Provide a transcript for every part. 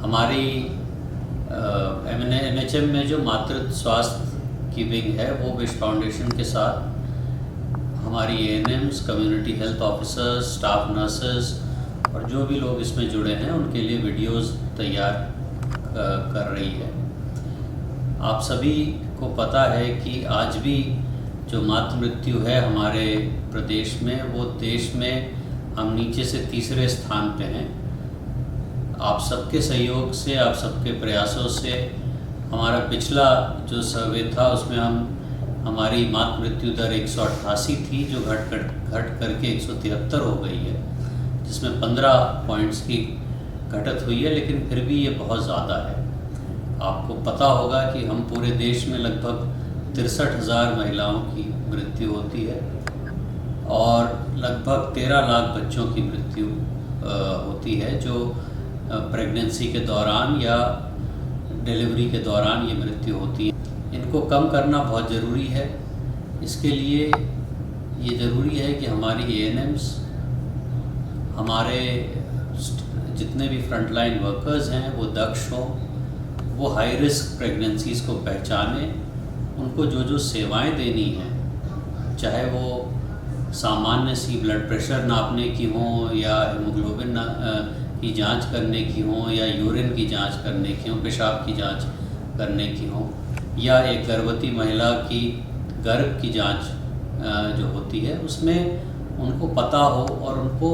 हमारी NHM में जो मातृत्व स्वास्थ्य की विंग है वो विश फाउंडेशन के साथ हमारी ANMs, community health officers, staff nurses और जो भी लोग इसमें जुड़े हैं उनके लिए वीडियोस तैयार कर रही है। आप सभी को पता है कि आज भी जो मातृ मृत्यु है हमारे प्रदेश में, वो देश में हम नीचे से तीसरे स्थान पे हैं। आप सबके सहयोग से, आप सबके प्रयासों से हमारा पिछला जो सर्वे था उसमें हमारी मातृ मृत्यु दर 188 थी, जो घट करके 173 हो गई है, जिसमें 15 पॉइंट्स की घटत हुई है, लेकिन फिर भी ये बहुत ज़्यादा है। आपको पता होगा कि हम पूरे देश में लगभग 63,000 महिलाओं की मृत्यु होती है और लगभग 13 लाख बच्चों की मृत्यु होती है, जो प्रेगनेंसी के दौरान या डिलीवरी के दौरान ये मृत्यु होती है। इनको कम करना बहुत ज़रूरी है। इसके लिए ये ज़रूरी है कि हमारी ANMs, हमारे जितने भी फ्रंटलाइन वर्कर्स हैं वो दक्ष हों, वो हाई रिस्क प्रेगनेंसीज़ को पहचानें, उनको जो जो सेवाएं देनी हैं, चाहे वो सामान्य सी ब्लड प्रेशर नापने की हों या हीमोग्लोबिन की जांच करने की हो या यूरिन की जांच करने की हो, पेशाब की जांच करने की हो, या एक गर्भवती महिला की गर्भ की जांच जो होती है उसमें उनको पता हो, और उनको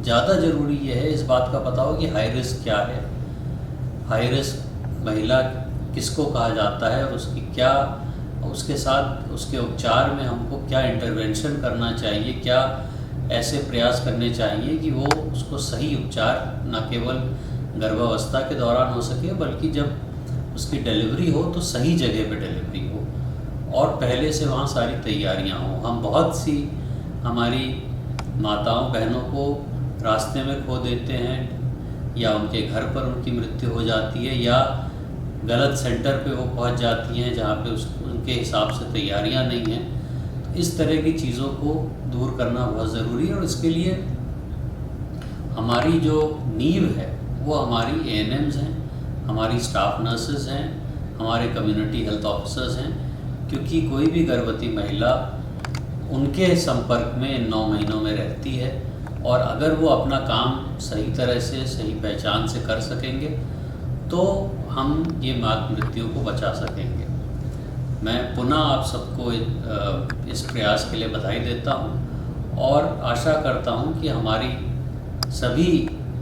ज़्यादा ज़रूरी ये है इस बात का पता हो कि हाई रिस्क क्या है, हाई रिस्क महिला किसको कहा जाता है और उसकी क्या, उसके साथ उसके उपचार में हमको क्या इंटरवेंशन करना चाहिए, क्या ऐसे प्रयास करने चाहिए कि वो उसको सही उपचार न केवल गर्भावस्था के दौरान हो सके, बल्कि जब उसकी डिलीवरी हो तो सही जगह पे डिलीवरी हो और पहले से वहाँ सारी तैयारियाँ हों। हम बहुत सी हमारी माताओं बहनों को रास्ते में खो देते हैं, या उनके घर पर उनकी मृत्यु हो जाती है, या गलत सेंटर पे वो पहुँच जाती हैं जहाँ पे उनके हिसाब से तैयारियाँ नहीं हैं। इस तरह की चीज़ों को दूर करना बहुत ज़रूरी है और इसके लिए हमारी जो नींव है वो हमारी ANMs हैं, हमारी स्टाफ नर्सेज हैं, हमारे कम्युनिटी हेल्थ ऑफिसर्स हैं, क्योंकि कोई भी गर्भवती महिला उनके संपर्क में 9 महीनों में रहती है, और अगर वो अपना काम सही तरह से, सही पहचान से कर सकेंगे तो हम ये मातृ मृत्यु को बचा सकेंगे। मैं पुनः आप सबको इस प्रयास के लिए बधाई देता हूँ और आशा करता हूँ कि हमारी सभी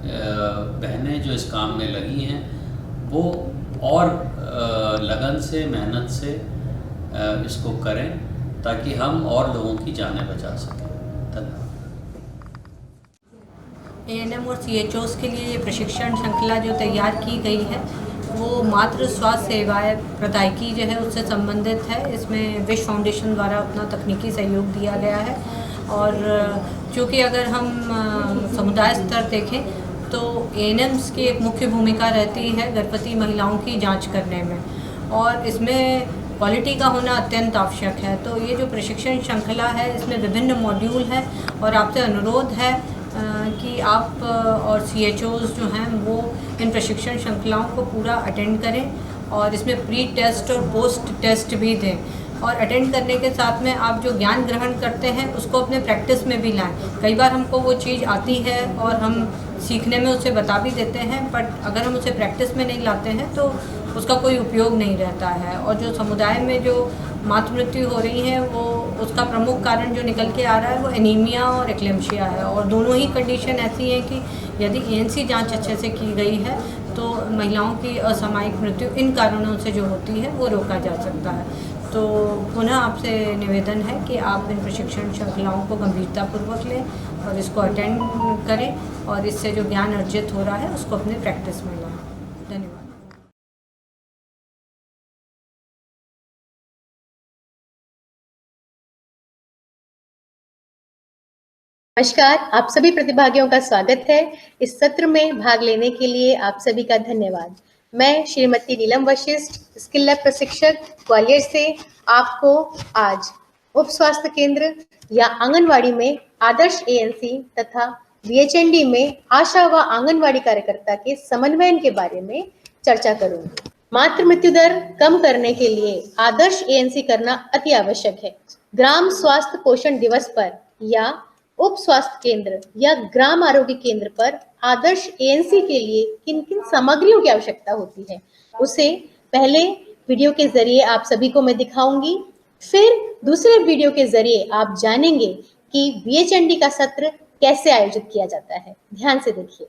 बहनें जो इस काम में लगी हैं वो और लगन से, मेहनत से इसको करें, ताकि हम और लोगों की जानें बचा सकें। धन्यवाद। ANM और CHOs के लिए ये प्रशिक्षण श्रृंखला जो तैयार की गई है वो मातृ स्वास्थ्य सेवाएं प्रदायकी जो है उससे संबंधित है। इसमें विश फाउंडेशन द्वारा अपना तकनीकी सहयोग दिया गया है, और चूँकि अगर हम समुदाय स्तर देखें तो ANMs की एक मुख्य भूमिका रहती है गर्भवती महिलाओं की जांच करने में, और इसमें क्वालिटी का होना अत्यंत आवश्यक है। तो ये जो प्रशिक्षण श्रृंखला है इसमें विभिन्न मॉड्यूल हैं, और आपसे अनुरोध है कि आप और CHOs जो हैं वो इन प्रशिक्षण श्रृंखलाओं को पूरा अटेंड करें, और इसमें प्री टेस्ट और पोस्ट टेस्ट भी दें, और अटेंड करने के साथ में आप जो ज्ञान ग्रहण करते हैं उसको अपने प्रैक्टिस में भी लाएं। कई बार हमको वो चीज़ आती है और हम सीखने में उसे बता भी देते हैं, बट अगर हम उसे प्रैक्टिस में नहीं लाते हैं तो उसका कोई उपयोग नहीं रहता है। और जो समुदाय में जो मातृ मृत्यु हो रही है वो उसका प्रमुख कारण जो निकल के आ रहा है वो एनीमिया और एक्लेम्शिया है, और दोनों ही कंडीशन ऐसी हैं कि यदि ANC जांच अच्छे से की गई है तो महिलाओं की असामयिक मृत्यु इन कारणों से जो होती है वो रोका जा सकता है। तो पुनः आपसे निवेदन है कि आप इन प्रशिक्षण श्रृंखलाओं को गंभीरतापूर्वक लें और इसको अटेंड करें, और इससे जो ज्ञान अर्जित हो रहा है उसको अपने प्रैक्टिस में लाएं। धन्यवाद। नमस्कार, आप सभी प्रतिभागियों का स्वागत है। इस सत्र में भाग लेने के लिए आप सभी का धन्यवाद। मैं श्रीमती नीलम वशिष्ठ, स्किल लैब प्रशिक्षक ग्वालियर से आपको आज उप स्वास्थ्य केंद्र या आंगनवाड़ी में आदर्श ANC तथा VHND में आशा व आंगनवाड़ी कार्यकर्ता के समन्वयन के बारे में चर्चा करूंगी। मातृ मृत्यु दर कम करने के लिए आदर्श ANC करना अति आवश्यक है। ग्राम स्वास्थ्य पोषण दिवस पर या उप स्वास्थ्य केंद्र या ग्राम आरोग्य केंद्र पर आदर्श ANC के लिए किन किन सामग्रियों की आवश्यकता होती है, उसे पहले वीडियो के जरिए आप सभी को मैं दिखाऊंगी। फिर दूसरे वीडियो के जरिए आप जानेंगे कि VHND का सत्र कैसे आयोजित किया जाता है। ध्यान से देखिए।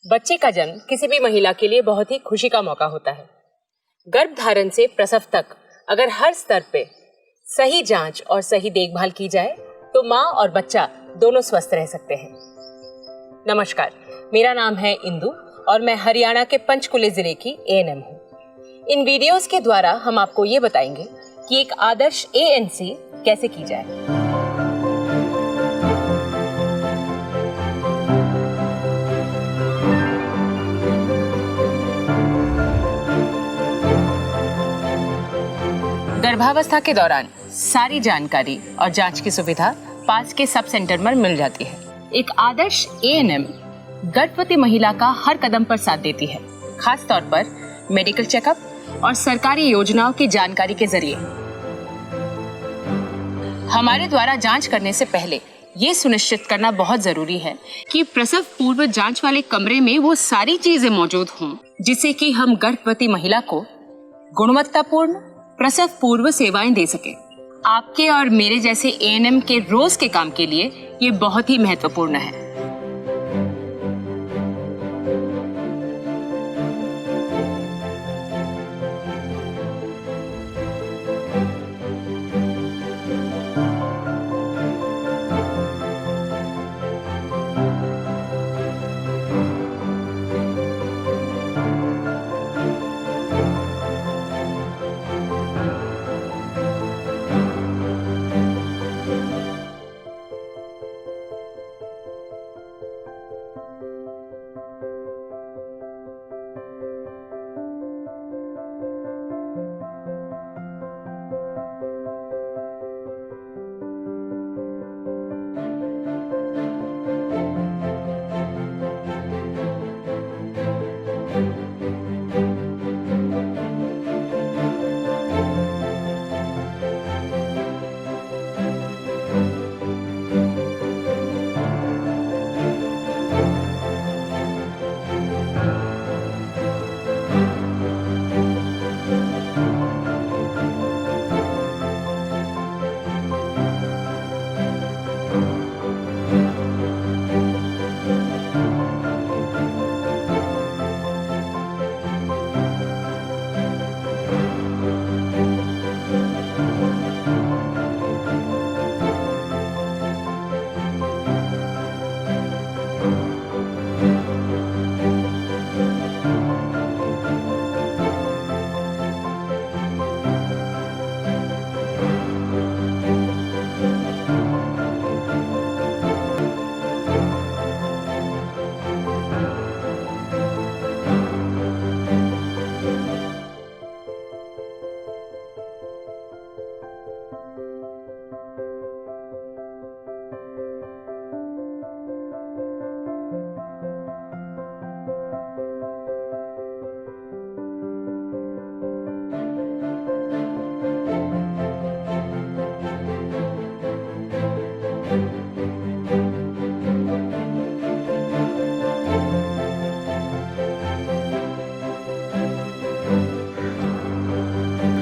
बच्चे का जन्म किसी भी महिला के लिए बहुत ही खुशी का मौका होता है। गर्भधारण से प्रसव तक अगर हर स्तर पे सही जांच और सही देखभाल की जाए तो माँ और बच्चा दोनों स्वस्थ रह सकते हैं। नमस्कार, मेरा नाम है इंदु और मैं हरियाणा के पंचकुले जिले की ANM हूँ। इन वीडियोस के द्वारा हम आपको ये बताएंगे कि एक आदर्श ANC कैसे की जाए। गर्भावस्था के दौरान सारी जानकारी और जांच की सुविधा पास के सब सेंटर में मिल जाती है। एक आदर्श ANM गर्भवती महिला का हर कदम पर साथ देती है, खास तौर पर मेडिकल चेकअप और सरकारी योजनाओं की जानकारी के जरिए। हमारे द्वारा जांच करने से पहले ये सुनिश्चित करना बहुत जरूरी है कि प्रसव पूर्व जांच वाले कमरे में वो सारी चीजें मौजूद हों जिससे कि हम गर्भवती महिला को गुणवत्तापूर्ण प्रसव पूर्व सेवाएं दे सके। आपके और मेरे जैसे ANM के रोज के काम के लिए ये बहुत ही महत्वपूर्ण है।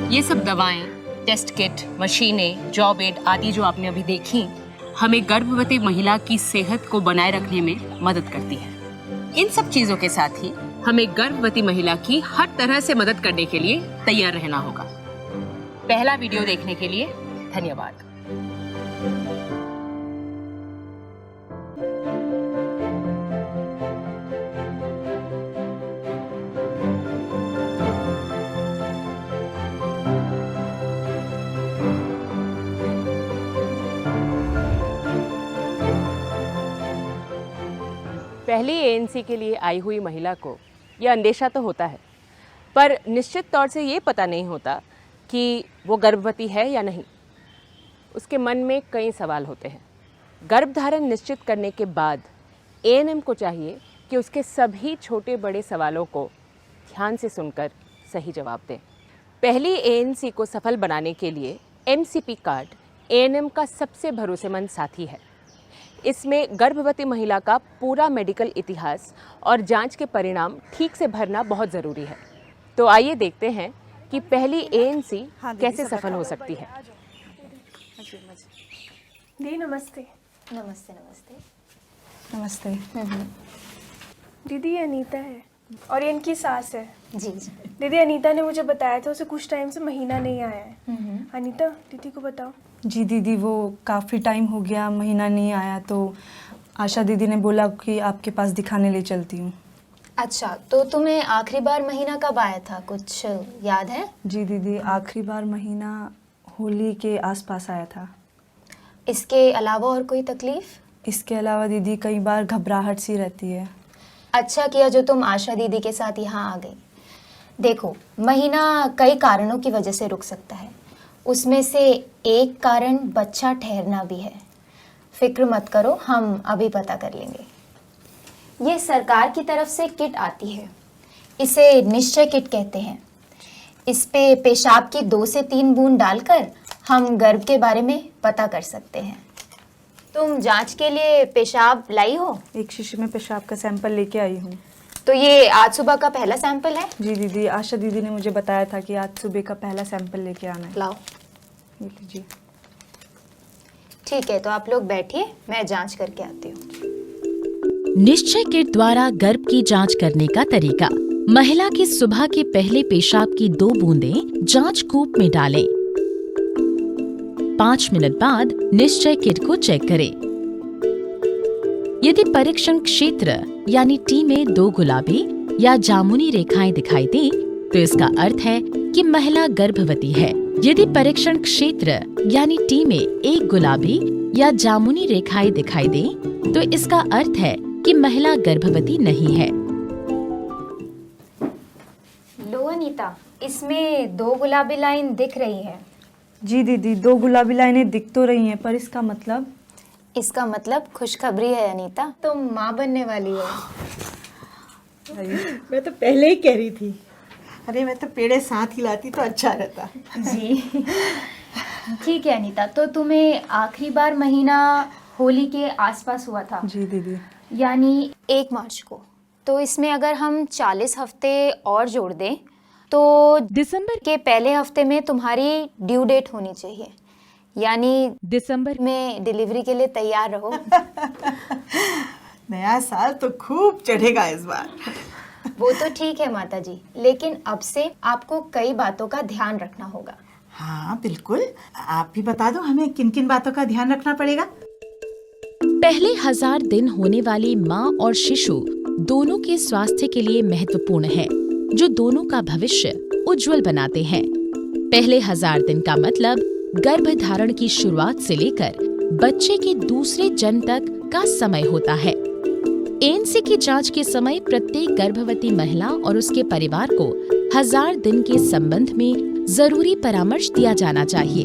ये सब दवाएं, टेस्ट किट, मशीनें, जॉब एड आदि जो आपने अभी देखी, हमें गर्भवती महिला की सेहत को बनाए रखने में मदद करती है। इन सब चीजों के साथ ही हमें गर्भवती महिला की हर तरह से मदद करने के लिए तैयार रहना होगा। पहला वीडियो देखने के लिए धन्यवाद। पहली ANC के लिए आई हुई महिला को यह अंदेशा तो होता है, पर निश्चित तौर से ये पता नहीं होता कि वो गर्भवती है या नहीं। उसके मन में कई सवाल होते हैं। गर्भधारण निश्चित करने के बाद एएनएम को चाहिए कि उसके सभी छोटे बड़े सवालों को ध्यान से सुनकर सही जवाब दें। पहली एएनसी को सफल बनाने के लिए एमसीपी कार्ड एएनएम का सबसे भरोसेमंद साथी है। इसमें गर्भवती महिला का पूरा मेडिकल इतिहास और जांच के परिणाम ठीक से भरना बहुत ज़रूरी है। तो आइए देखते हैं कि पहली एएनसी कैसे सफल हो सकती है। दी नमस्ते। नमस्ते नमस्ते नमस्ते। दीदी ये अनीता है और ये इनकी सास है। जी जी। दीदी अनीता ने मुझे बताया था उसे कुछ टाइम से महीना नहीं आया है। अनीता दीदी को बताओ। जी दीदी, वो काफ़ी टाइम हो गया महीना नहीं आया, तो आशा दीदी ने बोला कि आपके पास दिखाने ले चलती हूँ। अच्छा, तो तुम्हें आखिरी बार महीना कब आया था, कुछ याद है? जी दीदी, आखिरी बार महीना होली के आसपास आया था। इसके अलावा और कोई तकलीफ? इसके अलावा दीदी कई बार घबराहट सी रहती है। अच्छा किया जो तुम आशा दीदी के साथ यहाँ आ गई। देखो, महीना कई कारणों की वजह से रुक सकता है। उसमें से एक कारण बच्चा ठहरना भी है। फिक्र मत करो, हम अभी पता कर लेंगे। ये सरकार की तरफ से किट आती है, इसे निश्चय किट कहते हैं। इस पे पेशाब की 2 से 3 बूंद डालकर हम गर्भ के बारे में पता कर सकते हैं। तुम जांच के लिए पेशाब लाई हो? एक शीशी में पेशाब का सैंपल लेके आई हूँ। तो ये आज सुबह का पहला सैंपल है? जी दीदी, आशा दीदी ने मुझे बताया था कि आज सुबह का पहला सैंपल लेके आना है। लाओ। ये लीजिए। ठीक है, तो आप लोग बैठिए, मैं जांच करके आती हूँ। निश्चय किट द्वारा गर्भ की जांच करने का तरीका। महिला की सुबह के पहले पेशाब की 2 बूंदें जांच कूप में डालें। 5 मिनट बाद निश्चय किट को चेक करें। यदि परीक्षण क्षेत्र यानी टी में 2 गुलाबी या जामुनी रेखाएं दिखाई दे तो इसका अर्थ है कि महिला गर्भवती है। यदि परीक्षण क्षेत्र यानी टी में 1 गुलाबी या जामुनी रेखाएं दिखाई दे तो इसका अर्थ है कि महिला गर्भवती नहीं है। लो अनीता, इसमें 2 गुलाबी लाइन दिख रही है। जी दीदी, 2 गुलाबी लाइनें दिख तो रही हैं, पर इसका मतलब? इसका मतलब खुशखबरी है अनीता, तुम माँ बनने वाली हो। मैं तो पहले ही कह रही थी। अरे मैं तो पेड़े साथ ही लाती तो अच्छा रहता। जी ठीक है अनीता, तो तुम्हें आखिरी बार महीना होली के आसपास हुआ था? जी दीदी। यानी 1 मार्च को। तो इसमें अगर हम 40 हफ्ते और जोड़ दें तो दिसंबर के पहले हफ्ते में तुम्हारी ड्यू डेट होनी चाहिए, यानी दिसंबर में डिलीवरी के लिए तैयार रहो। नया साल तो खूब चढ़ेगा इस बार। वो तो ठीक है माता जी, लेकिन अब से आपको कई बातों का ध्यान रखना होगा। हाँ बिल्कुल, आप भी बता दो हमें किन किन बातों का ध्यान रखना पड़ेगा। पहले 1000 दिन होने वाली माँ और शिशु दोनों के स्वास्थ्य के लिए महत्वपूर्ण है, जो दोनों का भविष्य उज्जवल बनाते हैं। पहले 1000 दिन का मतलब गर्भधारण की शुरुआत से लेकर बच्चे के दूसरे जन्म तक का समय होता है। एएनसी की जांच के समय प्रत्येक गर्भवती महिला और उसके परिवार को 1000 दिन के संबंध में जरूरी परामर्श दिया जाना चाहिए।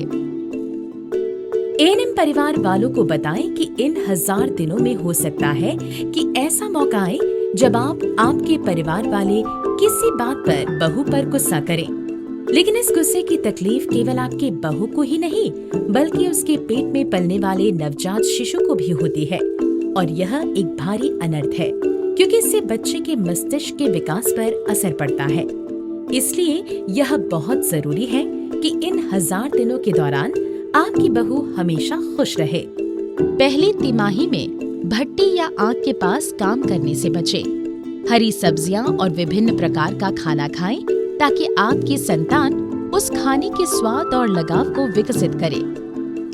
एएनएम परिवार वालों को बताएं कि इन 1000 दिनों में हो सकता है कि ऐसा मौका आए जब आप आपके परिवार वाले किसी बात पर बहू पर गुस्सा करें, लेकिन इस गुस्से की तकलीफ केवल आपके बहू को ही नहीं बल्कि उसके पेट में पलने वाले नवजात शिशु को भी होती है, और यह एक भारी अनर्थ है क्योंकि इससे बच्चे के मस्तिष्क के विकास पर असर पड़ता है। इसलिए यह बहुत जरूरी है कि इन 1000 दिनों के दौरान आपकी बहू हमेशा खुश रहे। पहली तिमाही में भट्टी या आग के पास काम करने से बचें। हरी सब्जियां और विभिन्न प्रकार का खाना खाएं ताकि आपकी संतान उस खाने के स्वाद और लगाव को विकसित करे।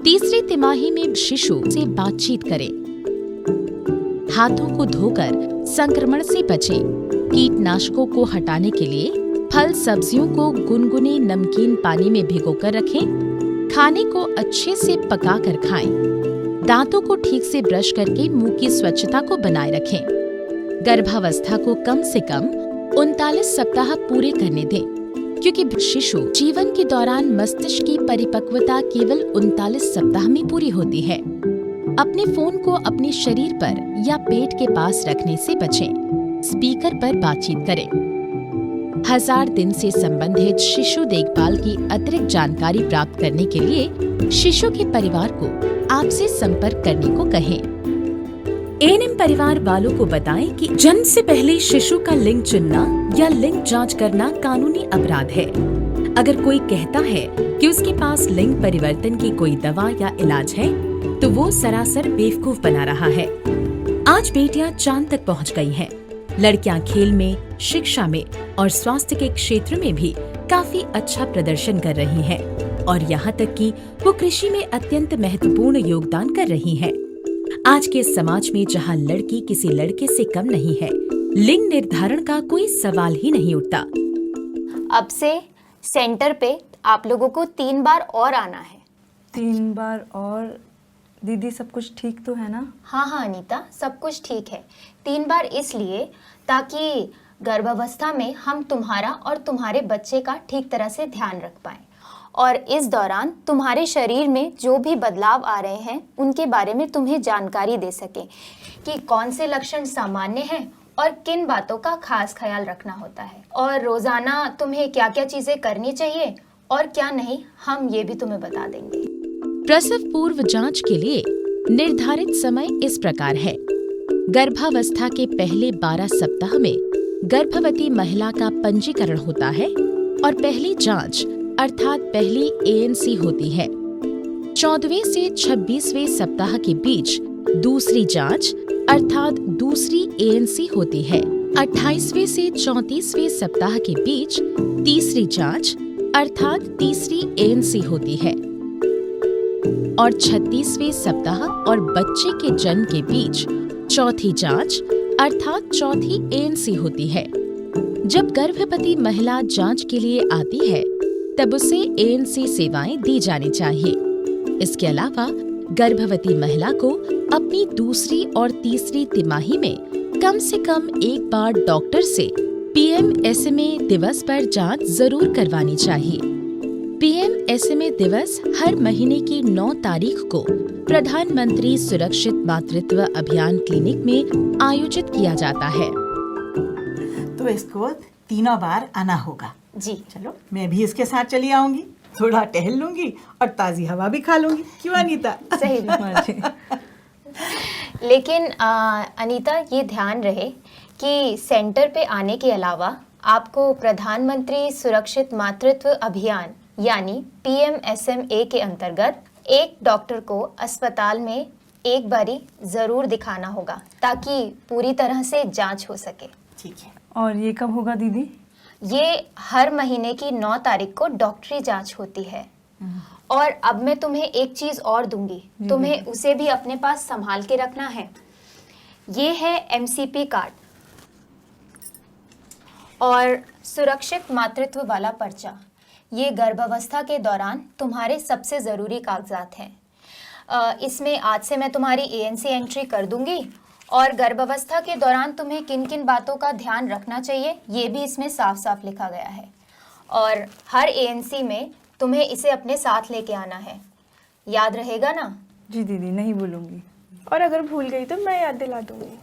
तीसरी तिमाही में शिशु से बातचीत करें। हाथों को धोकर संक्रमण से बचें। कीटनाशकों को हटाने के लिए फल सब्जियों को गुनगुने नमकीन पानी में भिगोकर रखें। खाने को अच्छे से पकाकर खाएं। दांतों को ठीक से ब्रश करके मुंह की स्वच्छता को बनाए रखें। गर्भावस्था को कम से कम 39 सप्ताह पूरे करने दें। क्योंकि शिशु जीवन के दौरान मस्तिष्क की परिपक्वता केवल 39 सप्ताह में पूरी होती है। अपने फोन को अपने शरीर पर या पेट के पास रखने से बचें। स्पीकर पर बातचीत करें। 1000 दिन से संबंधित शिशु देखभाल की अतिरिक्त जानकारी प्राप्त करने के लिए शिशु के परिवार को आपसे संपर्क करने को कहें। एएनएम परिवार वालों को बताएं कि जन्म से पहले शिशु का लिंग चुनना या लिंग जांच करना कानूनी अपराध है। अगर कोई कहता है कि उसके पास लिंग परिवर्तन की कोई दवा या इलाज है, तो वो सरासर बेवकूफ बना रहा है। आज बेटियां चांद तक पहुंच गई हैं। लड़कियां खेल में, शिक्षा में और स्वास्थ्य के क्षेत्र में भी काफी अच्छा प्रदर्शन कर रही हैं और यहाँ तक कि वो कृषि में अत्यंत महत्वपूर्ण योगदान कर रही हैं। आज के समाज में जहाँ लड़की किसी लड़के से कम नहीं है, लिंग निर्धारण का कोई सवाल ही नहीं उठता। अब से सेंटर पे आप लोगों को 3 बार और आना है। 3 बार और? दीदी सब कुछ ठीक तो है ना? हाँ अनीता, सब कुछ ठीक है। 3 बार इसलिए ताकि गर्भावस्था में हम तुम्हारा और तुम्हारे बच्चे का ठीक तरह से ध्यान रख पाएं और इस दौरान तुम्हारे शरीर में जो भी बदलाव आ रहे हैं उनके बारे में तुम्हें जानकारी दे सकें कि कौन से लक्षण सामान्य हैं और किन बातों का खास ख्याल रखना होता है और रोजाना तुम्हें क्या क्या चीजें करनी चाहिए और क्या नहीं, हम ये भी तुम्हें बता देंगे। प्रसव पूर्व जांच के लिए निर्धारित समय इस प्रकार है। गर्भावस्था के पहले 12 सप्ताह में गर्भवती महिला का पंजीकरण होता है और पहली जांच अर्थात पहली एएनसी होती है। 14वें से 26वें सप्ताह के बीच दूसरी जांच अर्थात दूसरी एएनसी होती है। 28वें से 34वें सप्ताह के बीच तीसरी जांच अर्थात तीसरी एएनसी होती है और 36वें सप्ताह और बच्चे के जन्म के बीच चौथी जांच अर्थात चौथी एएनसी होती है। जब गर्भवती महिला जांच के लिए आती है तब उसे एएनसी सेवाएं दी जानी चाहिए। इसके अलावा गर्भवती महिला को अपनी दूसरी और तीसरी तिमाही में कम से कम एक बार डॉक्टर से पीएमएसएमए दिवस पर जांच जरूर करवानी चाहिए। पीएमएसएमए दिवस हर महीने की 9 तारीख को प्रधानमंत्री सुरक्षित मातृत्व अभियान क्लिनिक में आयोजित किया जाता है। तो इसको 3 बार आना होगा। जी चलो, मैं भी इसके साथ चली आऊंगी, थोड़ा टहल लूंगी और ताजी हवा भी खा लूंगी। क्यों अनीता? सही लेकिन अनीता, ये ध्यान रहे कि सेंटर पे आने के अलावा आपको प्रधानमंत्री सुरक्षित मातृत्व अभियान यानी पीएमएसएमए के अंतर्गत एक डॉक्टर को अस्पताल में एक बारी जरूर दिखाना होगा ताकि पूरी तरह से जांच हो सके। ठीक है। और ये कब होगा दीदी? ये हर महीने की 9 तारीख को डॉक्टरी जांच होती है। और अब मैं तुम्हें एक चीज और दूंगी, तुम्हें उसे भी अपने पास संभाल के रखना है। ये है एमसीपी कार्ड और सुरक्षित मातृत्व वाला पर्चा। ये गर्भावस्था के दौरान तुम्हारे सबसे ज़रूरी कागजात हैं। इसमें आज से मैं तुम्हारी एएनसी एंट्री कर दूंगी और गर्भावस्था के दौरान तुम्हें किन किन बातों का ध्यान रखना चाहिए ये भी इसमें साफ साफ लिखा गया है और हर एएनसी में तुम्हें इसे अपने साथ लेके आना है। याद रहेगा ना? जी दीदी, नहीं भूलूंगी। और अगर भूल गई तो मैं याद दिला दूंगी।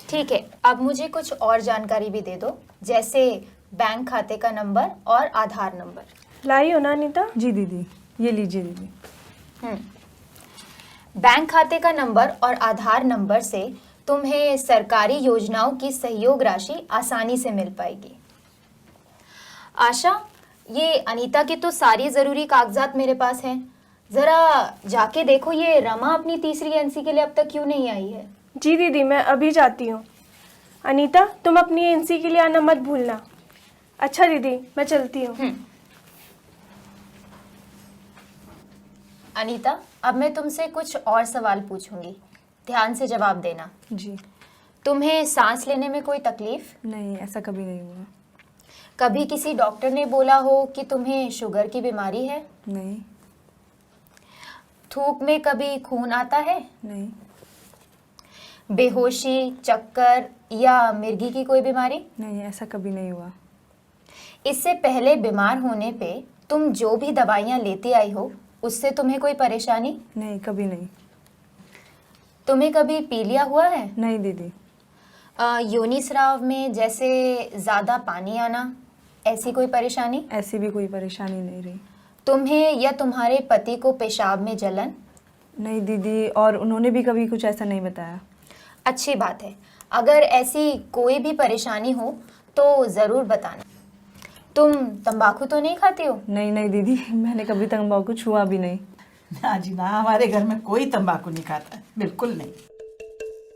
ठीक है, अब मुझे कुछ और जानकारी भी दे दो, जैसे बैंक खाते का नंबर और आधार नंबर। लाई हो ना अनीता? जी दीदी, ये लीजिए दीदी। बैंक खाते का नंबर और आधार नंबर से तुम्हें सरकारी योजनाओं की सहयोग राशि आसानी से मिल पाएगी। आशा, ये अनीता की तो सारी ज़रूरी कागजात मेरे पास हैं। ज़रा जाके देखो ये रमा अपनी तीसरी एनसी के लिए अब तक क्यों नहीं आई है। जी दीदी, मैं अभी जाती हूँ। अनीता, तुम अपनी एनसी के लिए आना मत भूलना। अच्छा दीदी, मैं चलती हूँ। अनीता, अब मैं तुमसे कुछ और सवाल पूछूंगी, ध्यान से जवाब देना। जी। तुम्हें सांस लेने में कोई तकलीफ? नहीं, ऐसा कभी नहीं हुआ। कभी किसी डॉक्टर ने बोला हो कि तुम्हें शुगर की बीमारी है? नहीं। थूक में कभी खून आता है? नहीं। बेहोशी, चक्कर या मिर्गी की कोई बीमारी? नहीं, ऐसा कभी नहीं हुआ। इससे पहले बीमार होने पे तुम जो भी दवाइयाँ लेती आई हो उससे तुम्हें कोई परेशानी? नहीं, कभी नहीं। तुम्हें कभी पीलिया हुआ है? नहीं दीदी। योनि स्राव में जैसे ज़्यादा पानी आना, ऐसी कोई परेशानी? ऐसी भी कोई परेशानी नहीं रही। तुम्हें या तुम्हारे पति को पेशाब में जलन? नहीं दीदी, और उन्होंने भी कभी कुछ ऐसा नहीं बताया। अच्छी बात है। अगर ऐसी कोई भी परेशानी हो तो ज़रूर बताना। तुम तंबाकू तो नहीं खाती हो? नहीं नहीं दीदी, मैंने कभी तंबाकू छुआ भी नहीं। ना जी ना, हमारे घर में कोई तंबाकू नहीं खाता, बिल्कुल नहीं।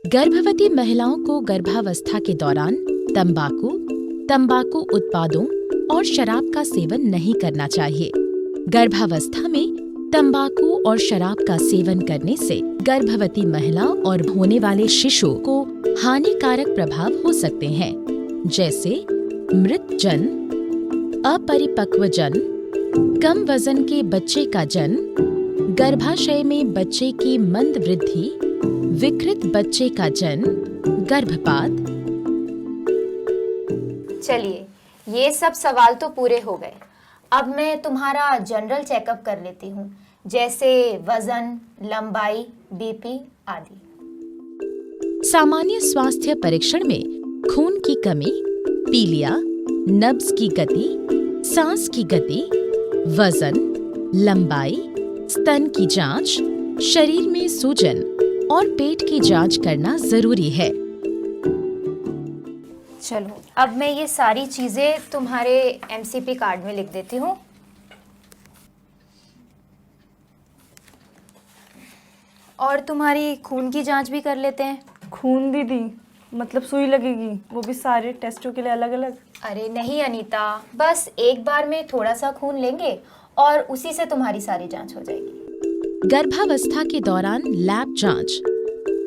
गर्भवती महिलाओं को गर्भावस्था के दौरान तंबाकू, तंबाकू उत्पादों और शराब का सेवन नहीं करना चाहिए। गर्भावस्था में तंबाकू और शराब का सेवन करने से गर्भवती महिला और होने वाले शिशु को हानिकारक प्रभाव हो सकते हैं, जैसे मृत जन्म, अपरिपक्व जन्म, कम वजन के बच्चे का जन्म, गर्भाशय में बच्चे की मंद वृद्धि, विकृत बच्चे का जन्म, गर्भपात। चलिए, ये सब सवाल तो पूरे हो गए। अब मैं तुम्हारा जनरल चेकअप कर लेती हूँ, जैसे वजन, लंबाई, बीपी आदि। सामान्य स्वास्थ्य परीक्षण में खून की कमी, पीलिया, नब्ज की गति, सांस की गति, वजन, लंबाई, स्तन की जांच, शरीर में सूजन और पेट की जांच करना जरूरी है। चलो, अब मैं ये सारी चीजें तुम्हारे एमसीपी कार्ड में लिख देती हूँ। और तुम्हारी खून की जांच भी कर लेते हैं। खून दीदी, मतलब सुई लगेगी, वो भी सारे टेस्टों के लिए अलग अलग? अरे नहीं अनीता, बस एक बार में थोड़ा सा खून लेंगे और उसी से तुम्हारी सारी जांच हो जाएगी। गर्भावस्था के दौरान लैब जांच,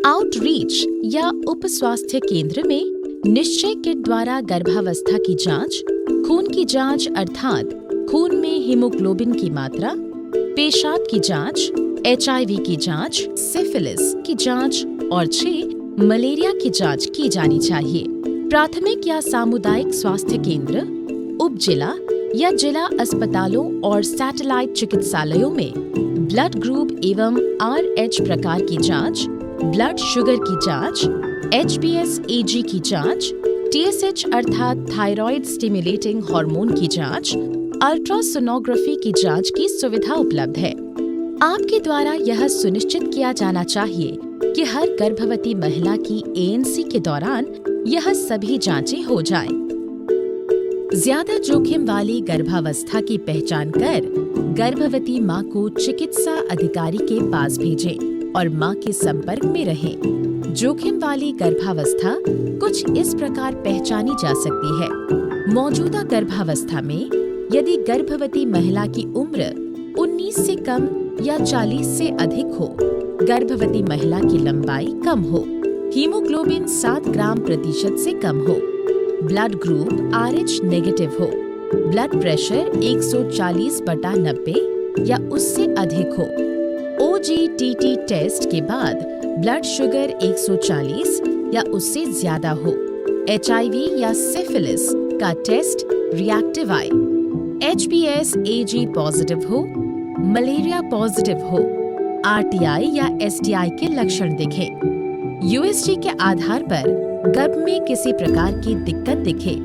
आउटरीच या उप स्वास्थ्य केंद्र में निश्चय किट द्वारा गर्भावस्था की जांच, खून की जांच अर्थात खून में हीमोग्लोबिन की मात्रा, पेशाब की जांच, HIV की जांच, सिफिलिस की जांच और 6 मलेरिया की जांच की जानी चाहिए। प्राथमिक या सामुदायिक स्वास्थ्य केंद्र, उप जिला या जिला अस्पतालों और सैटेलाइट चिकित्सालयों में ब्लड ग्रुप एवं RH प्रकार की जांच, ब्लड शुगर की जांच, HbS-Ag की जांच, TSH अर्थात थायराइड स्टिमुलेटिंग हार्मोन की जांच, अल्ट्रासोनोग्राफी की जांच की सुविधा उपलब्ध है। आपके द्वारा यह सुनिश्चित किया जाना चाहिए कि हर गर्भवती महिला की ANC के दौरान यह सभी जांचें हो जाएं। ज्यादा जोखिम वाली गर्भावस्था की पहचान कर गर्भवती मां को चिकित्सा अधिकारी के पास भेजें और मां के संपर्क में रहें। जोखिम वाली गर्भावस्था कुछ इस प्रकार पहचानी जा सकती है। मौजूदा गर्भावस्था में यदि गर्भवती महिला की उम्र 19 से कम या 40 से अधिक हो, गर्भवती महिला की लंबाई कम हो, हीमोग्लोबिन 7 ग्राम प्रतिशत से कम हो, ब्लड ग्रुप RH नेगेटिव हो, ब्लड प्रेशर 140/90 या उससे अधिक हो, OGTT टेस्ट के बाद ब्लड शुगर 140 या उससे ज्यादा हो, HIV या सिफिलिस का टेस्ट रिएक्टिव आए, HbS-Ag पॉजिटिव हो, मलेरिया पॉजिटिव हो, RTI या STI के लक्षण दिखें, USG के आधार पर गर्भ में किसी प्रकार की दिक्कत दिखे,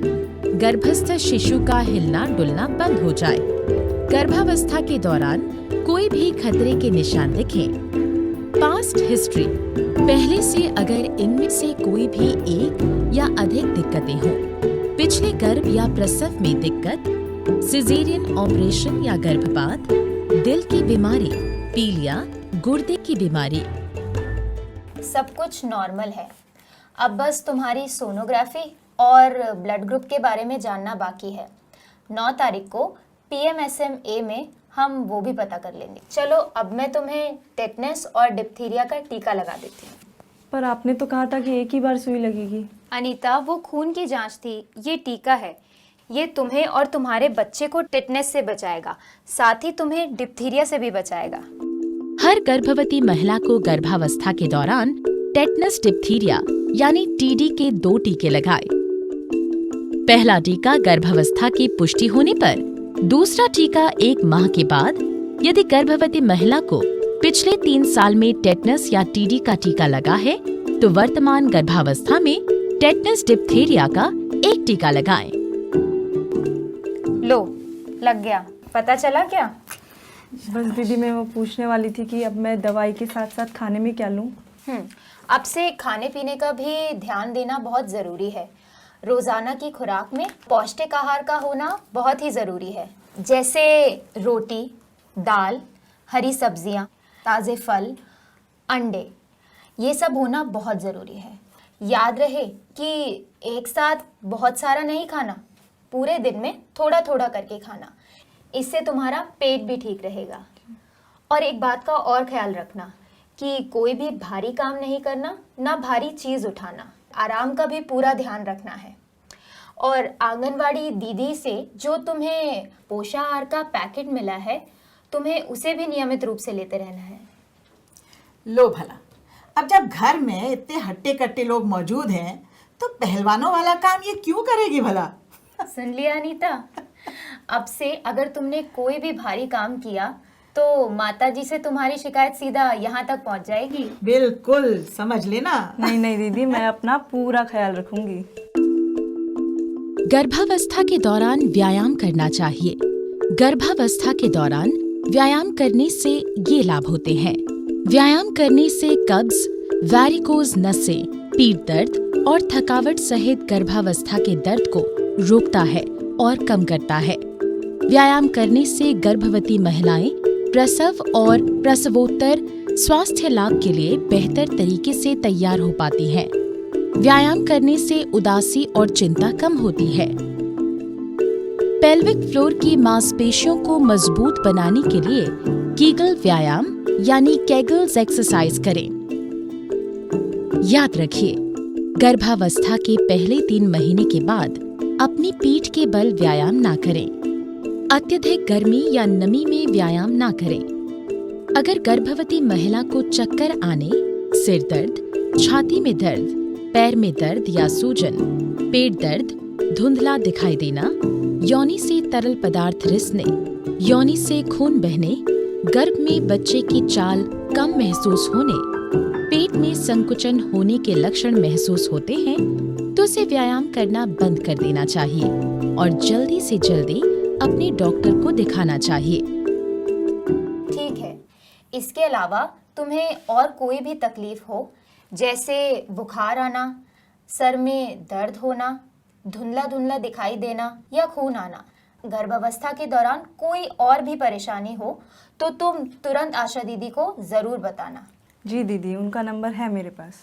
गर्भस्थ शिशु का हिलना डुलना बंद हो जाए, गर्भावस्था के दौरान कोई भी खतरे के निशान दिखें, पास्ट हिस्ट्री, पहले से अगर इनमें से कोई भी एक या अधिक दिक्कतें हों, पिछले गर्भ या प्रसव में दिक्कत, सिजेरियन ऑपरेशन या गर्भपात, दिल की बीमारी, पीलिया, गुर्दे की बीमारी। सब कुछ नॉर्मल है। अब बस तुम्हारी सोनोग्राफी और ब्लड ग्रुप के बारे में जानना बाकी है। 9 तारीख को PMSMA में हम वो भी पता कर लेंगे। चलो, अब मैं तुम्हें टेटनस और डिप्थीरिया का टीका लगा देती हूँ। पर आपने तो कहा था कि एक ही बार सुई लगेगी। अनीता, वो खून की जांच थी, ये टीका है। ये तुम्हें और तुम्हारे बच्चे को टेटनस से बचाएगा, साथ ही तुम्हें डिप्थीरिया से भी बचाएगा। हर गर्भवती महिला को गर्भावस्था के दौरान टेटनस डिप्थीरिया यानी TD के 2 टीके लगाए। पहला टीका गर्भावस्था की पुष्टि होने पर, दूसरा टीका 1 माह के बाद। यदि गर्भवती महिला को पिछले 3 साल में टेटनस या टीडी का टीका लगा है तो वर्तमान गर्भावस्था में टेटनस डिप्थीरिया का 1 टीका लगाएं। लो, लग गया। पता चला क्या? बस दीदी मैं वो पूछने वाली थी कि अब मैं दवाई के साथ साथ खाने में क्या लूँ। अब से खाने पीने का भी ध्यान देना बहुत ज़रूरी है। रोज़ाना की खुराक में पौष्टिक आहार का होना बहुत ही ज़रूरी है, जैसे रोटी, दाल, हरी सब्जियां, ताज़े फल, अंडे, ये सब होना बहुत ज़रूरी है। याद रहे कि एक साथ बहुत सारा नहीं खाना, पूरे दिन में थोड़ा थोड़ा करके खाना। इससे तुम्हारा पेट भी ठीक रहेगा। और एक बात का और ख्याल रखना कि कोई भी भारी काम नहीं करना, ना भारी चीज़ उठाना। आराम का भी पूरा ध्यान रखना है। और आंगनवाड़ी दीदी से जो तुम्हें पोषाहार का पैकेट मिला है, तुम्हें उसे भी नियमित रूप से लेते रहना है। लो भला, अब जब घर में इतने हट्टे कट्टे लोग मौजूद हैं तो पहलवानों वाला काम ये क्यों करेगी भला? सुन लिया अनीता? अब से अगर तुमने कोई भी भारी काम किया तो माताजी से तुम्हारी शिकायत सीधा यहाँ तक पहुँच जाएगी। बिल्कुल, समझ लेना। नहीं नहीं दीदी, मैं अपना पूरा ख्याल रखूंगी। गर्भावस्था के दौरान व्यायाम करना चाहिए। गर्भावस्था के दौरान व्यायाम करने से ये लाभ होते हैं। व्यायाम करने से कब्ज, वैरिकोज नसें, पीठ दर्द और थकावट सहित गर्भावस्था के दर्द को रोकता है और कम करता है। व्यायाम करने से गर्भवती महिलाएं प्रसव और प्रसवोत्तर स्वास्थ्य लाभ के लिए बेहतर तरीके से तैयार हो पाती हैं। व्यायाम करने से उदासी और चिंता कम होती है। पेल्विक फ्लोर की मांसपेशियों को मजबूत बनाने के लिए कीगल व्यायाम यानी केगल्स एक्सरसाइज करें। याद रखिए, गर्भावस्था के पहले 3 महीने के बाद अपनी पीठ के बल व्यायाम ना करें। अत्यधिक गर्मी या नमी में व्यायाम ना करें। अगर गर्भवती महिला को चक्कर आने, सिर दर्द, छाती में दर्द, पैर में दर्द या सूजन, पेट दर्द, धुंधला दिखाई देना, योनि से तरल पदार्थ रिसने, योनि से खून बहने, गर्भ में बच्चे की चाल कम महसूस होने, पेट में संकुचन होने के लक्षण महसूस होते हैं तो उसे व्यायाम करना बंद कर देना चाहिए और जल्दी से जल्दी अपने डॉक्टर को दिखाना चाहिए। ठीक है। इसके अलावा तुम्हें और कोई भी तकलीफ हो, जैसे बुखार आना, सर में दर्द होना, धुंधला धुंधला दिखाई देना या खून आना, गर्भावस्था के दौरान कोई और भी परेशानी हो तो तुम तुरंत आशा दीदी को ज़रूर बताना। जी दीदी, उनका नंबर है मेरे पास।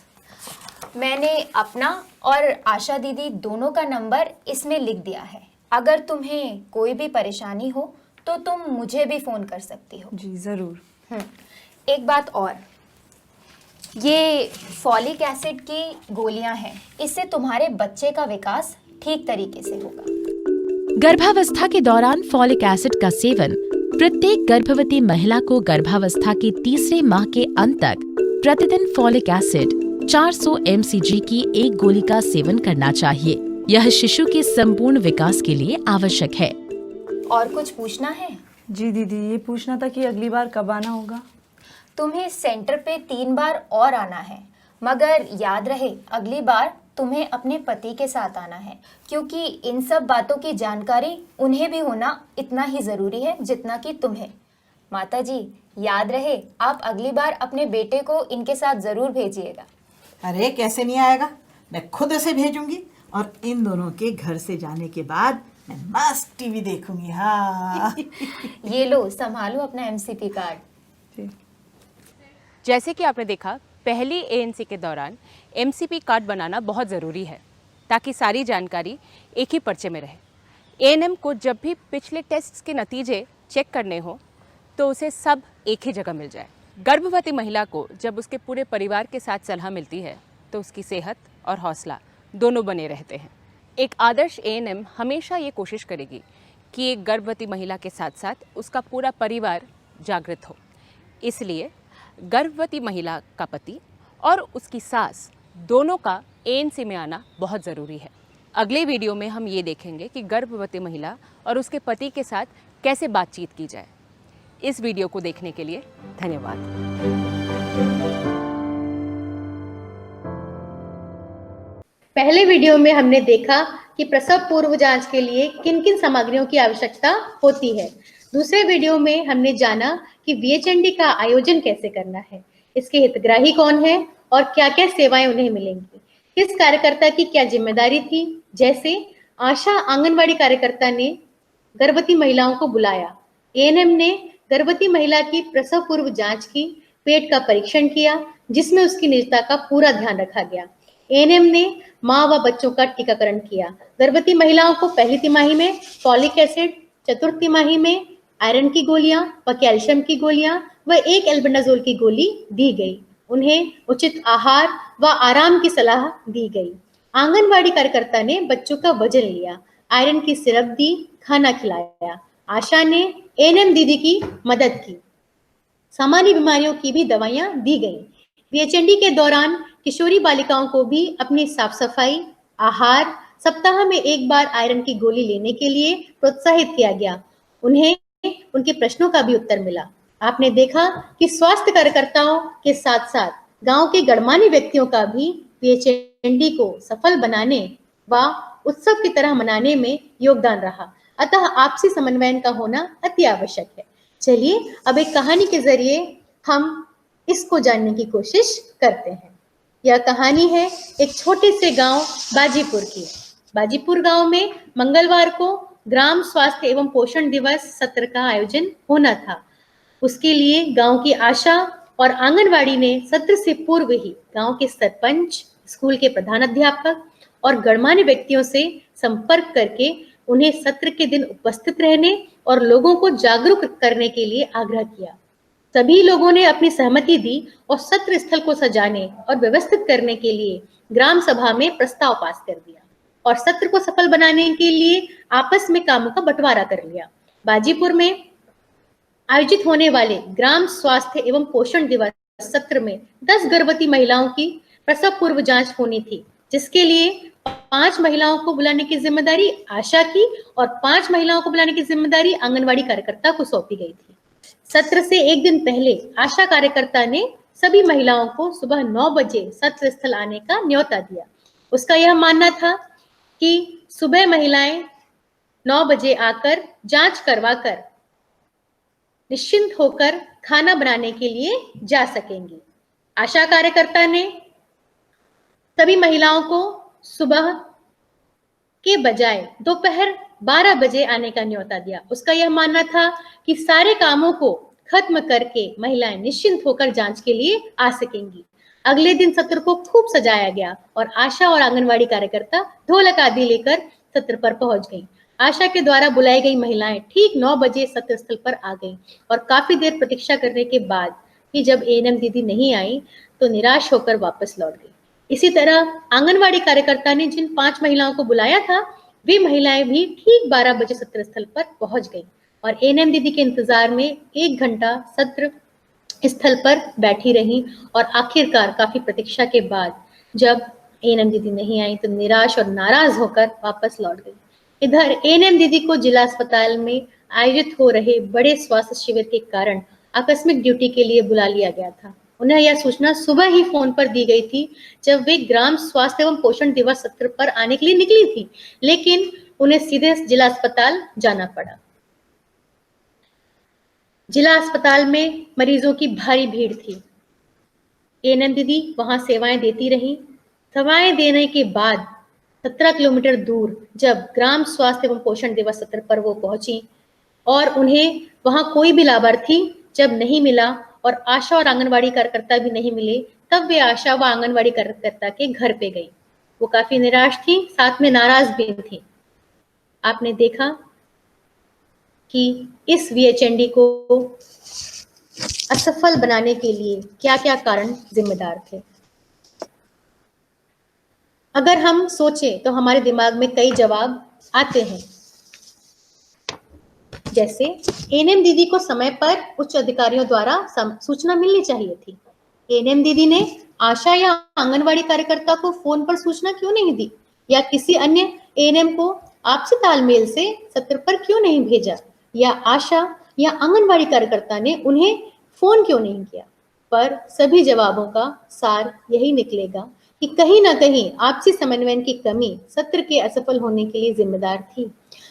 मैंने अपना और आशा दीदी दोनों का नंबर इसमें लिख दिया है। अगर तुम्हें कोई भी परेशानी हो तो तुम मुझे भी फ़ोन कर सकती हो। जी ज़रूर। एक बात और, ये फॉलिक एसिड की गोलियां हैं, इससे तुम्हारे बच्चे का विकास ठीक तरीके से होगा। गर्भावस्था के दौरान फॉलिक एसिड का सेवन प्रत्येक गर्भवती महिला को गर्भावस्था के 3रे माह के अंत तक प्रतिदिन फॉलिक एसिड 400 mcg की 1 गोली का सेवन करना चाहिए। यह शिशु के संपूर्ण विकास के लिए आवश्यक है। और कुछ पूछना है? जी दीदी, ये पूछना था कि अगली बार कब आना होगा। तुम्हें सेंटर पे 3 बार और आना है, मगर याद रहे अगली बार तुम्हें अपने पति के साथ आना है, क्योंकि इन सब बातों की जानकारी उन्हें भी होना इतना ही ज़रूरी है जितना कि तुम्हें। माताजी, याद रहे आप अगली बार अपने बेटे को इनके साथ ज़रूर भेजिएगा। अरे कैसे नहीं आएगा, मैं खुद से भेजूंगी और इन दोनों के घर से जाने के बाद मैं मस्त टीवी देखूंगी। हाँ। ये लो, संभालो अपना एमसीपी कार्ड। जैसे कि आपने देखा, पहली एएनसी के दौरान एमसीपी कार्ड बनाना बहुत ज़रूरी है ताकि सारी जानकारी एक ही पर्चे में रहे। एएनएम को जब भी पिछले टेस्ट्स के नतीजे चेक करने हो तो उसे सब एक ही जगह मिल जाए। गर्भवती महिला को जब उसके पूरे परिवार के साथ सलाह मिलती है तो उसकी सेहत और हौसला दोनों बने रहते हैं। एक आदर्श एएनएम हमेशा ये कोशिश करेगी कि एक गर्भवती महिला के साथ साथ उसका पूरा परिवार जागृत हो। इसलिए गर्भवती महिला का पति और उसकी सास दोनों का एएनसी में आना बहुत ज़रूरी है। अगले वीडियो में हम ये देखेंगे कि गर्भवती महिला और उसके पति के साथ कैसे बातचीत की जाए। इस वीडियो को देखने के लिए धन्यवाद। पहले वीडियो में हमने देखा कि प्रसव पूर्व जांच के लिए किन किन सामग्रियों की आवश्यकता होती है। दूसरे वीडियो में हमने जाना कि VHND का आयोजन कैसे करना है, इसके हितग्राही कौन है और क्या क्या सेवाएं उन्हें मिलेंगी, किस कार्यकर्ता की क्या जिम्मेदारी थी। जैसे आशा आंगनवाड़ी कार्यकर्ता ने गर्भवती महिलाओं को बुलाया, ANM ने गर्भवती महिला की प्रसव पूर्व जांच की, पेट का परीक्षण किया जिसमें उसकी निजता का पूरा ध्यान रखा गया। ANM ने माँ व बच्चों का टीकाकरण किया। गर्भवती महिलाओं को पहली तिमाही में फॉलिक एसिड, चतुर्थ तिमाही में आयरन की गोलियां व कैल्शियम की गोलियां व 1 एल्बेंडाजोल की गोली दी गई। उन्हें उचित आहार व आराम की सलाह दी गई। आंगनवाड़ी कार्यकर्ता ने बच्चों का वजन लिया, आयरन की सिरप दी, खाना खिलाया। आशा ने ANM दीदी की मदद की। सामान्य बीमारियों की भी दवाइयां दी गई। VHND के दौरान किशोरी बालिकाओं को भी अपनी साफ सफाई, आहार, सप्ताह में 1 बार आयरन की गोली लेने के लिए प्रोत्साहित किया गया। उन्हें उनके प्रश्नों का भी उत्तर मिला। आपने देखा कि स्वास्थ्य कार्यकर्ताओं के साथ साथ गांव के गणमान्य व्यक्तियों का भी VHND को सफल बनाने व उत्सव की तरह मनाने में योगदान रहा। अतः आपसी समन्वय का होना अति आवश्यक है। चलिए अब एक कहानी के जरिए हम इसको जानने की कोशिश करते हैं। यह कहानी है एक छोटे से गांव बाजीपुर की। बाजीपुर गांव में मंगलवार को ग्राम स्वास्थ्य एवं पोषण दिवस सत्र का आयोजन होना था। उसके लिए गांव की आशा और आंगनवाड़ी ने सत्र से पूर्व ही गांव के सरपंच, स्कूल के प्रधानाध्यापक और गणमान्य व्यक्तियों से संपर्क करके उन्हें सत्र के दिन उपस्थित रहने और लोगों को जागरूक करने के लिए आग्रह किया। सभी लोगों ने अपनी सहमति दी और सत्र स्थल को सजाने और व्यवस्थित करने के लिए ग्राम सभा में प्रस्ताव पास कर दिया और सत्र को सफल बनाने के लिए आपस में कामों का बंटवारा कर लिया। बाजीपुर में आयोजित होने वाले ग्राम स्वास्थ्य एवं पोषण दिवस सत्र में 10 गर्भवती महिलाओं की प्रसव पूर्व जांच होनी थी, जिसके लिए 5 महिलाओं को बुलाने की जिम्मेदारी आशा की और 5 महिलाओं को बुलाने की जिम्मेदारी आंगनवाड़ी कार्यकर्ता को सौंपी गई थी। सत्र से एक दिन पहले आशा कार्यकर्ता ने सभी महिलाओं को सुबह 9 बजे सत्र स्थल आने का न्योता दिया। उसका यह मानना था कि सुबह महिलाएं 9 बजे आकर जांच करवाकर निश्चिंत होकर खाना बनाने के लिए जा सकेंगी। आशा कार्यकर्ता ने सभी महिलाओं को सुबह के बजाय दोपहर 12 बजे आने का न्योता दिया। उसका यह मानना था कि सारे कामों को खत्म करके महिलाएं निश्चिंत होकर जांच के लिए आ सकेंगी। अगले दिन सत्र को खूब सजाया गया और आशा और आंगनवाड़ी कार्यकर्ता ढोलक आदि लेकर सत्र पर पहुंच गईं। आशा के द्वारा बुलाई गई महिलाएं ठीक 9 बजे सत्र स्थल पर आ गईं और काफी देर प्रतीक्षा करने के बाद ही जब ANM दीदी नहीं आई तो निराश होकर वापस लौट गई। इसी तरह आंगनवाड़ी कार्यकर्ता ने जिन 5 महिलाओं को बुलाया था वे महिलाएं भी ठीक 12 बजे सत्र स्थल पर पहुंच गईं और ANM दीदी के इंतजार में 1 घंटा सत्र स्थल पर बैठी रही और आखिरकार काफी प्रतीक्षा के बाद जब ANM दीदी नहीं आई तो निराश और नाराज होकर वापस लौट गई। इधर ANM दीदी को जिला अस्पताल में आयोजित हो रहे बड़े स्वास्थ्य शिविर के कारण आकस्मिक ड्यूटी के लिए बुला लिया गया था। उन्हें यह सूचना सुबह ही फोन पर दी गई थी जब वे ग्राम स्वास्थ्य एवं पोषण दिवस सत्र पर आने के लिए निकली थी, लेकिन उन्हें सीधे जिला अस्पताल जाना पड़ा। जिला अस्पताल में मरीजों की भारी भीड़ थी। ANM दीदी वहां सेवाएं देती रही। सेवाएं देने के बाद 17 किलोमीटर दूर जब ग्राम स्वास्थ्य एवं पोषण दिवस सत्र पर वो पहुंची और उन्हें वहां कोई भी लाभार्थी जब नहीं मिला और आशा और आंगनवाड़ी कार्यकर्ता भी नहीं मिले, तब वे आशा व आंगनवाड़ी कार्यकर्ता के घर पे गई। वो काफी निराश थी, साथ में नाराज भी थी। आपने देखा कि इस VHND को असफल बनाने के लिए क्या क्या कारण जिम्मेदार थे। अगर हम सोचें तो हमारे दिमाग में कई जवाब आते हैं, जैसे ANM दीदी को समय पर उच्च अधिकारियों द्वारा सूचना मिलनी चाहिए थी। ANM दीदी ने आशा या आंगनवाड़ी कार्यकर्ता को फोन पर सूचना क्यों नहीं दी या किसी अन्य एएनएम को आपसी तालमेल से सत्र पर क्यों नहीं भेजा, या आशा या आंगनबाड़ी कार्यकर्ता ने उन्हें फोन क्यों नहीं किया? पर सभी जवाबों का सार यही निकलेगा कि कहीं ना कहीं आपसी समन्वय की कमी सत्र के असफल होने के लिए जिम्मेदार थी।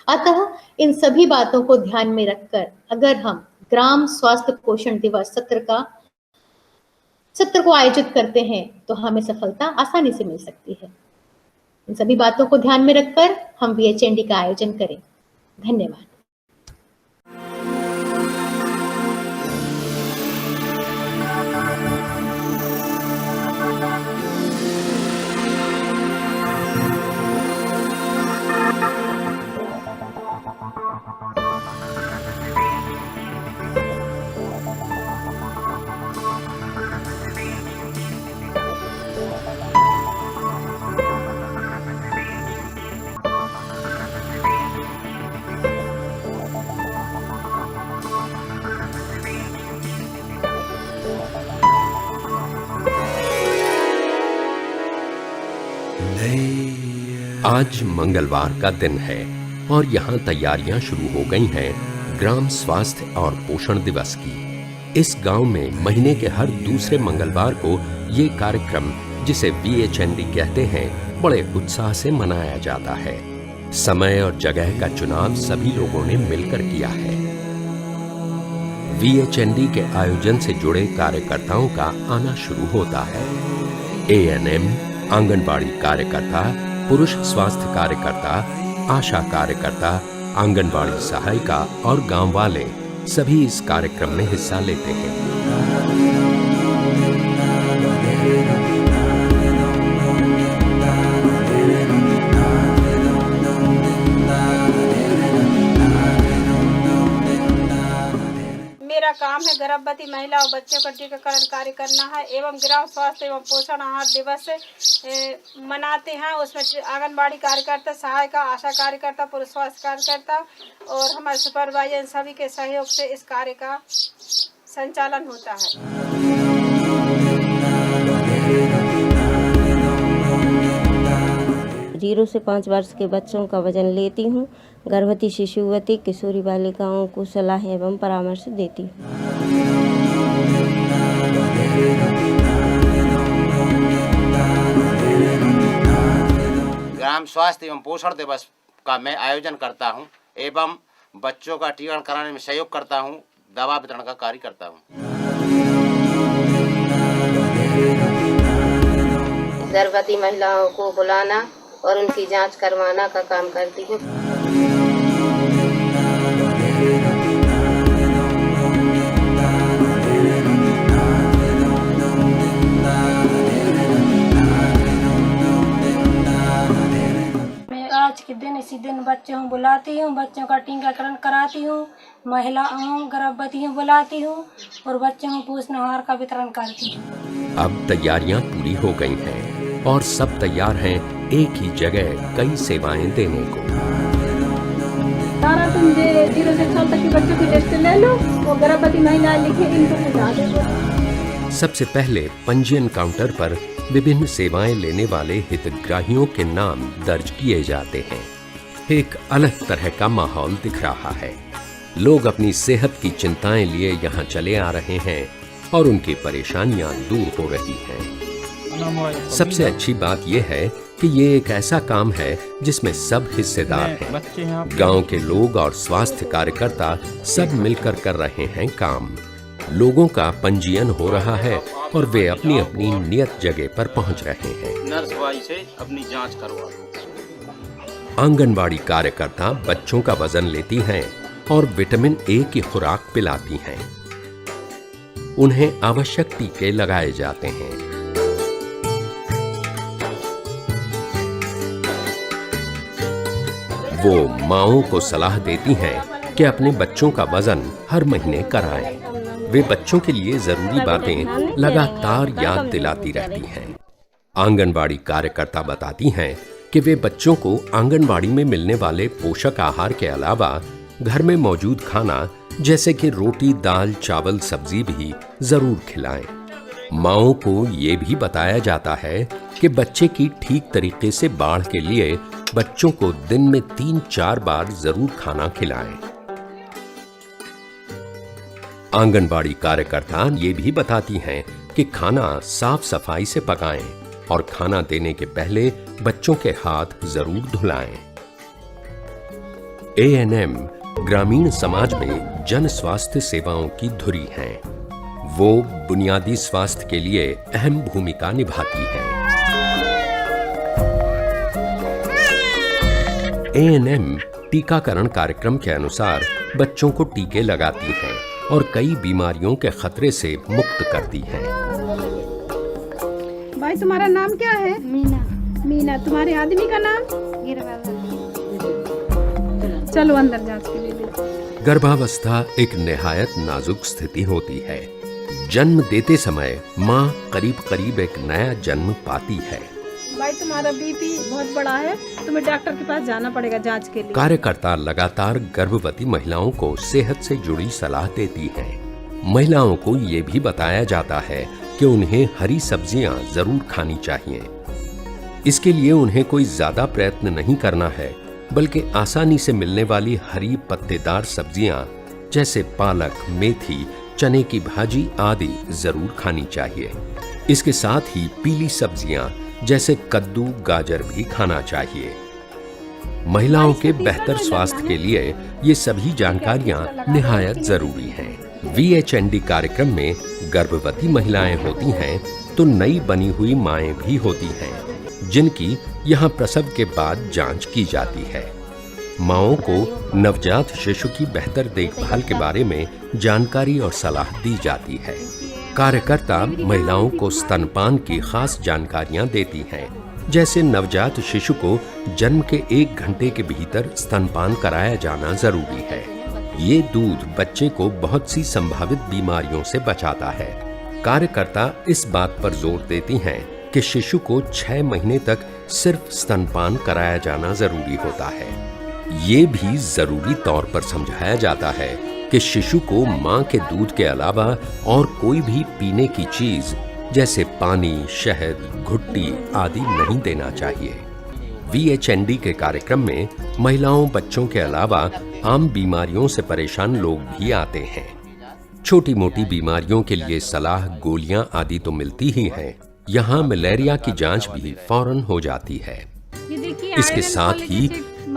अतः इन सभी बातों को ध्यान में रखकर अगर हम ग्राम स्वास्थ्य पोषण दिवस सत्र को आयोजित करते हैं तो हमें सफलता आसानी से मिल सकती है। इन सभी बातों को ध्यान में रखकर हम वीएचएनडी का आयोजन करें। धन्यवाद। आज मंगलवार का दिन है और यहाँ तैयारियां शुरू हो गई हैं ग्राम स्वास्थ्य और पोषण दिवस की। इस गांव में महीने के हर दूसरे मंगलवार को ये कार्यक्रम, जिसे वीएचएनडी कहते हैं, बड़े उत्साह से मनाया जाता है। समय और जगह का चुनाव सभी लोगों ने मिलकर किया है। वीएचएनडी के आयोजन से जुड़े कार्यकर्ताओं का आना शुरू होता है। एएनएम, आंगनबाड़ी कार्यकर्ता, पुरुष स्वास्थ्य कार्यकर्ता, आशा कार्यकर्ता, आंगनबाड़ी सहायिका और गांव वाले सभी इस कार्यक्रम में हिस्सा लेते हैं। मेरा काम है गर्भवती महिला और बच्चों का टीकाकरण कार्य करना है एवं ग्राम स्वास्थ्य एवं पोषण आहार दिवस मनाते हैं। उसमें आंगनबाड़ी कार्यकर्ता, सहायिका, आशा कार्यकर्ता, पुरुष स्वास्थ्य कार्यकर्ता और हमारे सुपरवाइजर सभी के सहयोग से इस कार्य का संचालन होता है। 0 से 5 वर्ष के बच्चों का वजन लेती हूँ। गर्भवती, शिशुवती, किशोरी बालिकाओं को सलाह एवं परामर्श देती हूँ। ग्राम स्वास्थ्य एवं पोषण दिवस का मैं आयोजन करता हूँ एवं बच्चों का टीकाकरण कराने में सहयोग करता हूँ, दवा वितरण का कार्य करता हूँ। गर्भवती महिलाओं को बुलाना और उनकी जांच करवाना का काम करती हूँ। आज के दिन इसी दिन बच्चों को बुलाती हूँ, बच्चों का टीकाकरण कराती हूँ, महिलाओं गर्भवती बुलाती हूँ और बच्चों को पोषण आहार का वितरण करती हूँ। अब तैयारियां पूरी हो गई हैं और सब तैयार हैं एक ही जगह कई सेवाएं देने को। तुम 0 से 6 तक के बच्चों की लिस्ट ले लो और गर्भवती महिला लिखे इनको पहुंचा दो। सबसे पहले पंजीयन काउंटर पर विभिन्न सेवाएं लेने वाले हितग्राहियों के नाम दर्ज किए जाते हैं। एक अलग तरह का माहौल दिख रहा है। लोग अपनी सेहत की चिंताएं लिए यहाँ चले आ रहे हैं और उनकी परेशानियां दूर हो रही हैं। सबसे अच्छी बात यह है कि ये एक ऐसा काम है जिसमें सब हिस्सेदार हैं। गांव के लोग और स्वास्थ्य कार्यकर्ता सब मिलकर कर रहे हैं काम। लोगों का पंजीयन हो रहा है और वे अपनी अपनी नियत जगह पर पहुंच रहे हैं। नर्स भाई से अपनी जांच करवा लो। आंगनबाड़ी कार्यकर्ता बच्चों का वजन लेती हैं और विटामिन ए की खुराक पिलाती हैं। उन्हें आवश्यक टीके लगाए जाते हैं। वो माओं को सलाह देती हैं कि अपने बच्चों का वजन हर महीने कराएं। वे बच्चों के लिए जरूरी बातें लगातार याद दिलाती रहती हैं। आंगनबाड़ी कार्यकर्ता बताती हैं कि वे बच्चों को आंगनबाड़ी में मिलने वाले पोषक आहार के अलावा घर में मौजूद खाना जैसे कि रोटी, दाल, चावल, सब्जी भी जरूर खिलाएं। माओं को ये भी बताया जाता है कि बच्चे की ठीक तरीके से बाढ़ के लिए बच्चों को दिन में 3-4 बार जरूर खाना खिलाएं। आंगनबाड़ी कार्यकर्ता ये भी बताती हैं कि खाना साफ सफाई से पकाएं और खाना देने के पहले बच्चों के हाथ जरूर धुलाएं। एएनएम ग्रामीण समाज में जन स्वास्थ्य सेवाओं की धुरी हैं। वो बुनियादी स्वास्थ्य के लिए अहम भूमिका निभाती हैं। एएनएम टीकाकरण कार्यक्रम के अनुसार बच्चों को टीके लगाती हैं और कई बीमारियों के खतरे से मुक्त करती हैं। भाई तुम्हारा नाम क्या है? मीना। तुम्हारे आदमी का नाम? चलो अंदर जांच के लिए। गर्भावस्था एक निहायत नाजुक स्थिति होती है। जन्म देते समय माँ करीब करीब एक नया जन्म पाती है। भाई तुम्हारा बीपी बहुत बड़ा है, तुम्हें डॉक्टर के पास जाना पड़ेगा जांच के लिए। कार्यकर्ता लगातार गर्भवती महिलाओं को सेहत से जुड़ी सलाह देती हैं। महिलाओं को ये भी बताया जाता है कि उन्हें हरी सब्जियां जरूर खानी चाहिए। इसके लिए उन्हें कोई ज्यादा प्रयत्न नहीं करना है, बल्कि आसानी से मिलने वाली हरी पत्तेदार सब्जियां जैसे पालक, मेथी, चने की भाजी आदि जरूर खानी चाहिए। इसके साथ ही पीली सब्जियां जैसे कद्दू, गाजर भी खाना चाहिए। महिलाओं के बेहतर स्वास्थ्य के लिए ये सभी जानकारियां निहायत जरूरी हैं। VHND कार्यक्रम में गर्भवती महिलाएं होती हैं तो नई बनी हुई माएं भी होती हैं, जिनकी यहाँ प्रसव के बाद जांच की जाती है। माओं को नवजात शिशु की बेहतर देखभाल के बारे में जानकारी और सलाह दी जाती है। कार्यकर्ता महिलाओं को स्तनपान की खास जानकारियां देती हैं, जैसे नवजात शिशु को जन्म के 1 घंटे के भीतर स्तनपान कराया जाना जरूरी है। ये दूध बच्चे को बहुत सी संभावित बीमारियों से बचाता है। कार्यकर्ता इस बात पर जोर देती हैं कि शिशु को 6 महीने तक सिर्फ स्तनपान कराया जाना जरूरी होता है। ये भी जरूरी तौर पर समझाया जाता है कि शिशु को मां के दूध के अलावा और कोई भी पीने की चीज जैसे पानी, शहद, घुट्टी आदि नहीं देना चाहिए। VHND के कार्यक्रम में महिलाओं, बच्चों के अलावा आम बीमारियों से परेशान लोग भी आते हैं। छोटी मोटी बीमारियों के लिए सलाह, गोलियां आदि तो मिलती ही हैं। यहाँ मलेरिया की जांच भी फौरन हो जाती है। इसके साथ ही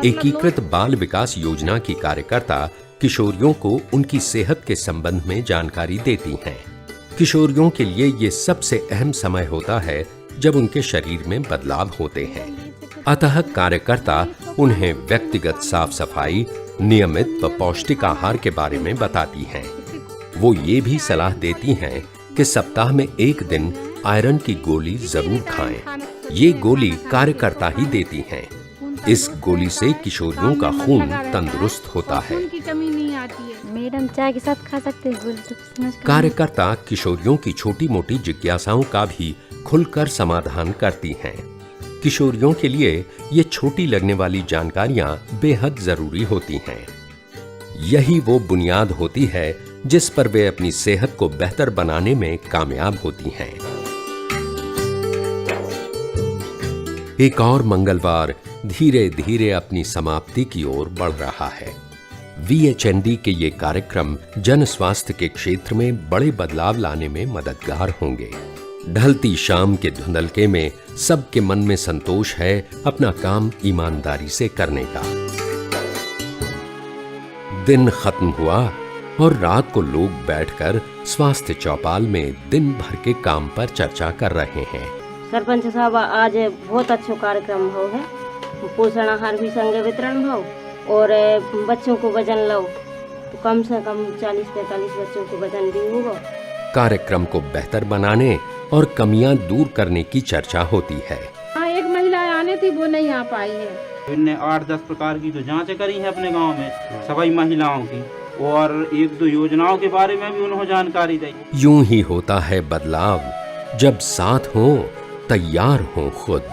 एकीकृत बाल विकास योजना की कार्यकर्ता किशोरियों को उनकी सेहत के संबंध में जानकारी देती हैं। किशोरियों के लिए ये सबसे अहम समय होता है जब उनके शरीर में बदलाव होते हैं। अतः कार्यकर्ता उन्हें व्यक्तिगत साफ सफाई, नियमित व पौष्टिक आहार के बारे में बताती हैं। वो ये भी सलाह देती हैं कि सप्ताह में 1 दिन आयरन की गोली जरूर खाएं। ये गोली कार्यकर्ता ही देती हैं। इस गोली से किशोरियों का खून तंदुरुस्त होता है। मैडम चाय के साथ खा सकते हैं। कार्यकर्ता किशोरियों की छोटी मोटी जिज्ञासाओं का भी खुलकर समाधान करती हैं। किशोरियों के लिए ये छोटी लगने वाली जानकारियां बेहद जरूरी होती हैं। यही वो बुनियाद होती है जिस पर वे अपनी सेहत को बेहतर बनाने में कामयाब होती हैं। एक और मंगलवार धीरे धीरे अपनी समाप्ति की ओर बढ़ रहा है। VHND के ये कार्यक्रम जन स्वास्थ्य के क्षेत्र में बड़े बदलाव लाने में मददगार होंगे। ढलती शाम के धुंधलके में सबके मन में संतोष है अपना काम ईमानदारी से करने का। दिन खत्म हुआ और रात को लोग बैठकर स्वास्थ्य चौपाल में दिन भर के काम पर चर्चा कर रहे हैं। सरपंच साहब आज बहुत अच्छा कार्यक्रम हो है। पोषण आहार भी संग वितरण हो और बच्चों को वजन लो तो कम से कम 40-45 बच्चों को वजन भी होगा। कार्यक्रम को बेहतर बनाने और कमियां दूर करने की चर्चा होती है। हाँ, एक महिला आने थी, वो नहीं आ पाई है। इनने 8-10 प्रकार की तो जांचें करी है अपने गांव में सभी महिलाओं की, और 1-2 योजनाओं के बारे में भी उन्होंने जानकारी दी। यूं ही होता है बदलाव जब साथ हो, तैयार हो खुद।